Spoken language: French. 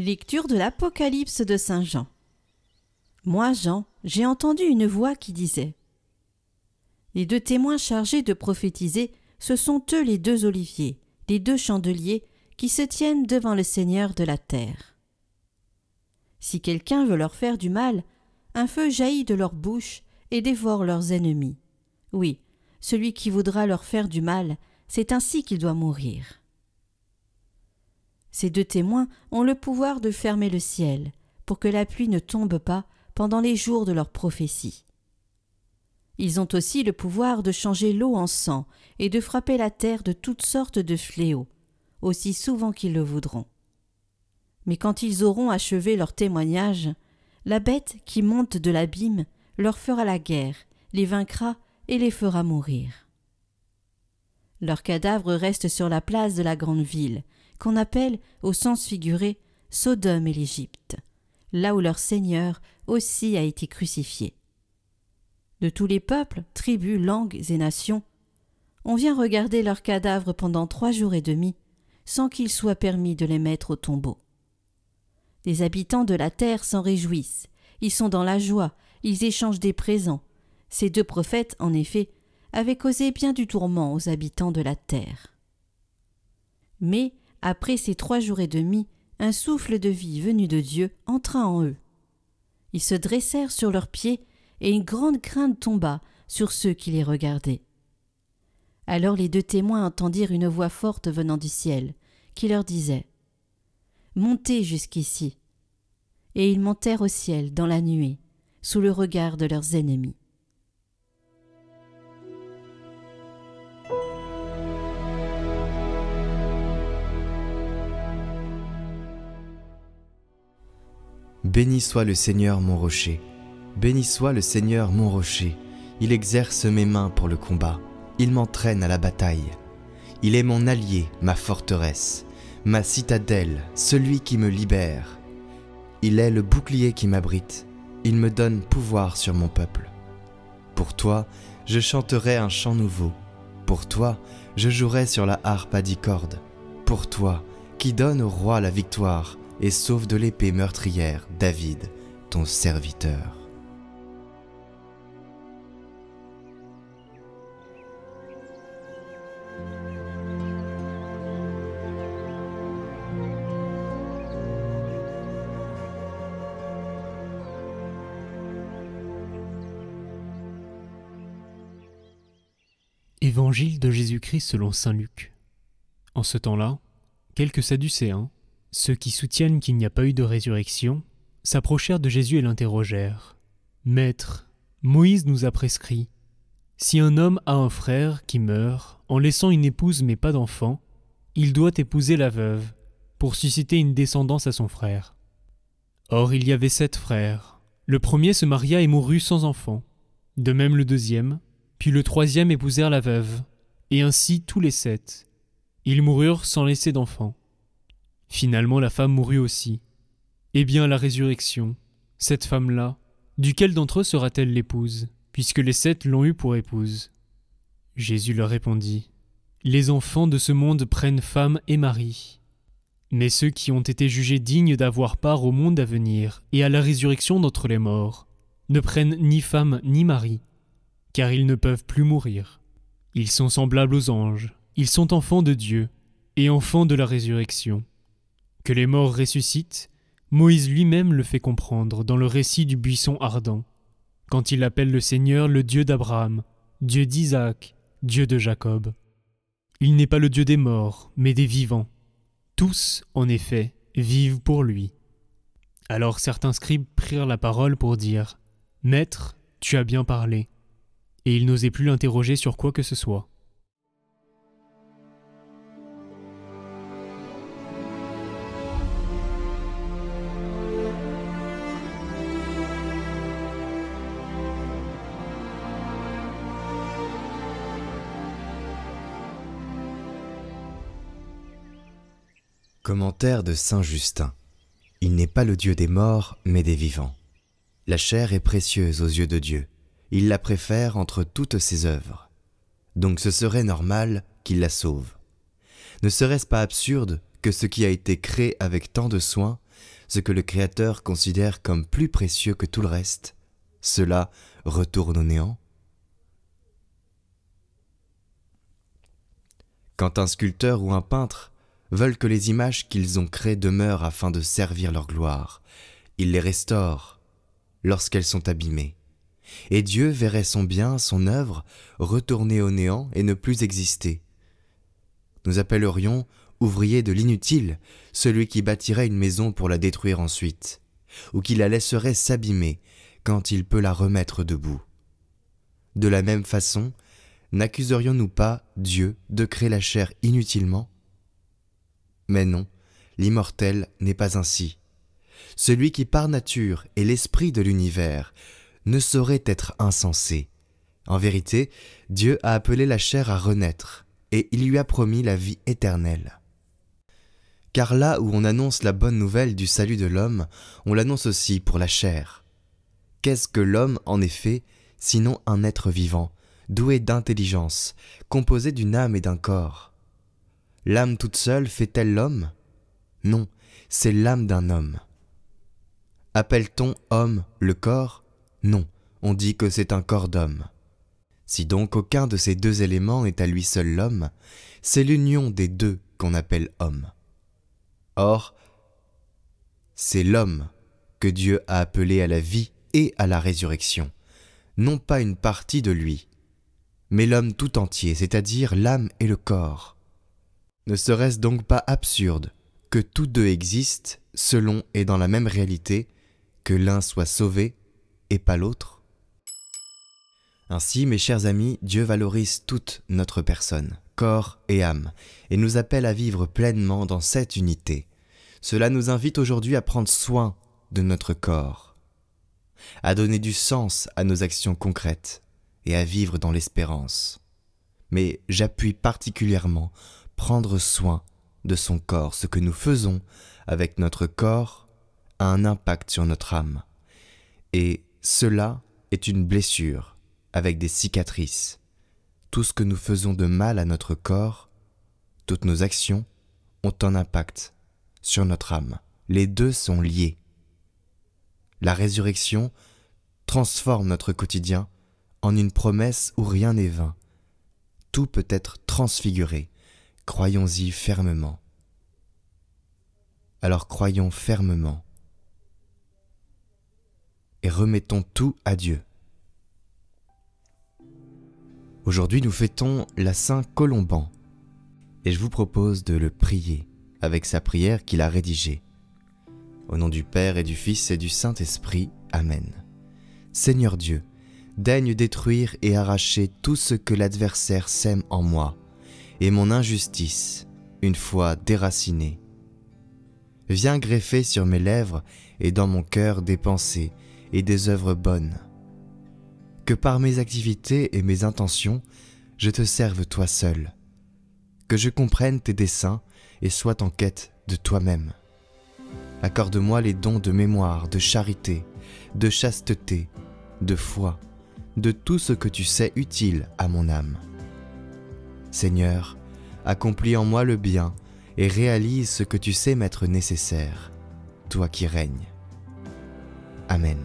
Lecture de l'Apocalypse de saint Jean. Moi, Jean, j'ai entendu une voix qui disait : les deux témoins chargés de prophétiser, ce sont eux les deux oliviers, les deux chandeliers qui se tiennent devant le Seigneur de la terre. Si quelqu'un veut leur faire du mal, un feu jaillit de leur bouche et dévore leurs ennemis. Oui, celui qui voudra leur faire du mal, c'est ainsi qu'il doit mourir. Ces deux témoins ont le pouvoir de fermer le ciel, pour que la pluie ne tombe pas pendant les jours de leur prophétie. Ils ont aussi le pouvoir de changer l'eau en sang et de frapper la terre de toutes sortes de fléaux, aussi souvent qu'ils le voudront. Mais quand ils auront achevé leur témoignage, la bête qui monte de l'abîme leur fera la guerre, les vaincra et les fera mourir. Leurs cadavres restent sur la place de la grande ville, qu'on appelle, au sens figuré, Sodome et l'Égypte, là où leur Seigneur aussi a été crucifié. De tous les peuples, tribus, langues et nations, on vient regarder leurs cadavres pendant 3 jours et demi, sans qu'il soit permis de les mettre au tombeau. Les habitants de la terre s'en réjouissent, ils sont dans la joie, ils échangent des présents. Ces deux prophètes, en effet, avaient causé bien du tourment aux habitants de la terre. Mais, après ces 3 jours et demi, un souffle de vie venu de Dieu entra en eux. Ils se dressèrent sur leurs pieds et une grande crainte tomba sur ceux qui les regardaient. Alors les deux témoins entendirent une voix forte venant du ciel, qui leur disait : montez jusqu'ici. Et ils montèrent au ciel dans la nuée, sous le regard de leurs ennemis. Béni soit le Seigneur mon rocher, béni soit le Seigneur mon rocher, il exerce mes mains pour le combat, il m'entraîne à la bataille. Il est mon allié, ma forteresse, ma citadelle, celui qui me libère. Il est le bouclier qui m'abrite, il me donne pouvoir sur mon peuple. Pour toi, je chanterai un chant nouveau, pour toi, je jouerai sur la harpe à 10 cordes, pour toi, qui donne au roi la victoire, et sauve de l'épée meurtrière David, ton serviteur. Évangile de Jésus-Christ selon saint Luc. En ce temps-là, quelques Sadducéens, ceux qui soutiennent qu'il n'y a pas eu de résurrection, s'approchèrent de Jésus et l'interrogèrent. « Maître, Moïse nous a prescrit, si un homme a un frère qui meurt en laissant une épouse mais pas d'enfant, il doit épouser la veuve pour susciter une descendance à son frère. Or il y avait 7 frères. Le premier se maria et mourut sans enfant. De même le deuxième, puis le troisième épousèrent la veuve, et ainsi tous les 7. Ils moururent sans laisser d'enfant. Finalement la femme mourut aussi. Eh bien la résurrection, cette femme-là, duquel d'entre eux sera-t-elle l'épouse, puisque les 7 l'ont eue pour épouse ? Jésus leur répondit : les enfants de ce monde prennent femme et mari. Mais ceux qui ont été jugés dignes d'avoir part au monde à venir et à la résurrection d'entre les morts ne prennent ni femme ni mari, car ils ne peuvent plus mourir. Ils sont semblables aux anges, ils sont enfants de Dieu et enfants de la résurrection. Que les morts ressuscitent, Moïse lui-même le fait comprendre dans le récit du buisson ardent, quand il appelle le Seigneur le Dieu d'Abraham, Dieu d'Isaac, Dieu de Jacob. Il n'est pas le Dieu des morts, mais des vivants. Tous, en effet, vivent pour lui. Alors certains scribes prirent la parole pour dire : « Maître, tu as bien parlé. » Et ils n'osaient plus l'interroger sur quoi que ce soit. Commentaire de saint Justin. Il n'est pas le Dieu des morts, mais des vivants. La chair est précieuse aux yeux de Dieu. Il la préfère entre toutes ses œuvres. Donc ce serait normal qu'il la sauve. Ne serait-ce pas absurde que que ce qui a été créé avec tant de soin, ce que le Créateur considère comme plus précieux que tout le reste, cela retourne au néant? Quand un sculpteur ou un peintre veulent que les images qu'ils ont créées demeurent afin de servir leur gloire, ils les restaurent lorsqu'elles sont abîmées. Et Dieu verrait son bien, son œuvre, retourner au néant et ne plus exister. Nous appellerions ouvrier de l'inutile celui qui bâtirait une maison pour la détruire ensuite, ou qui la laisserait s'abîmer quand il peut la remettre debout. De la même façon, n'accuserions-nous pas Dieu de créer la chair inutilement? Mais non, l'immortel n'est pas ainsi. Celui qui par nature est l'esprit de l'univers ne saurait être insensé. En vérité, Dieu a appelé la chair à renaître, et il lui a promis la vie éternelle. Car là où on annonce la bonne nouvelle du salut de l'homme, on l'annonce aussi pour la chair. Qu'est-ce que l'homme, en effet, sinon un être vivant, doué d'intelligence, composé d'une âme et d'un corps? L'âme toute seule fait-elle l'homme? Non, c'est l'âme d'un homme. Appelle-t-on homme le corps? Non, on dit que c'est un corps d'homme. Si donc aucun de ces deux éléments est à lui seul l'homme, c'est l'union des deux qu'on appelle homme. Or, c'est l'homme que Dieu a appelé à la vie et à la résurrection, non pas une partie de lui, mais l'homme tout entier, c'est-à-dire l'âme et le corps. Ne serait-ce donc pas absurde que tous deux existent selon et dans la même réalité, que l'un soit sauvé et pas l'autre? Ainsi, mes chers amis, Dieu valorise toute notre personne, corps et âme, et nous appelle à vivre pleinement dans cette unité. Cela nous invite aujourd'hui à prendre soin de notre corps, à donner du sens à nos actions concrètes et à vivre dans l'espérance. Mais j'appuie particulièrement prendre soin de son corps. Ce que nous faisons avec notre corps a un impact sur notre âme. Et cela est une blessure avec des cicatrices. Tout ce que nous faisons de mal à notre corps, toutes nos actions ont un impact sur notre âme. Les deux sont liés. La résurrection transforme notre quotidien en une promesse où rien n'est vain. Tout peut être transfiguré. Croyons-y fermement. Alors croyons fermement et remettons tout à Dieu. Aujourd'hui, nous fêtons la Saint Colomban et je vous propose de le prier avec sa prière qu'il a rédigée. Au nom du Père et du Fils et du Saint-Esprit. Amen. Seigneur Dieu, daigne détruire et arracher tout ce que l'adversaire sème en moi et mon injustice, une fois déracinée. Viens greffer sur mes lèvres et dans mon cœur des pensées et des œuvres bonnes. Que par mes activités et mes intentions, je te serve toi seul. Que je comprenne tes desseins et sois en quête de toi-même. Accorde-moi les dons de mémoire, de charité, de chasteté, de foi, de tout ce que tu sais utile à mon âme. Seigneur, accomplis en moi le bien et réalise ce que tu sais m'être nécessaire, toi qui règnes. Amen.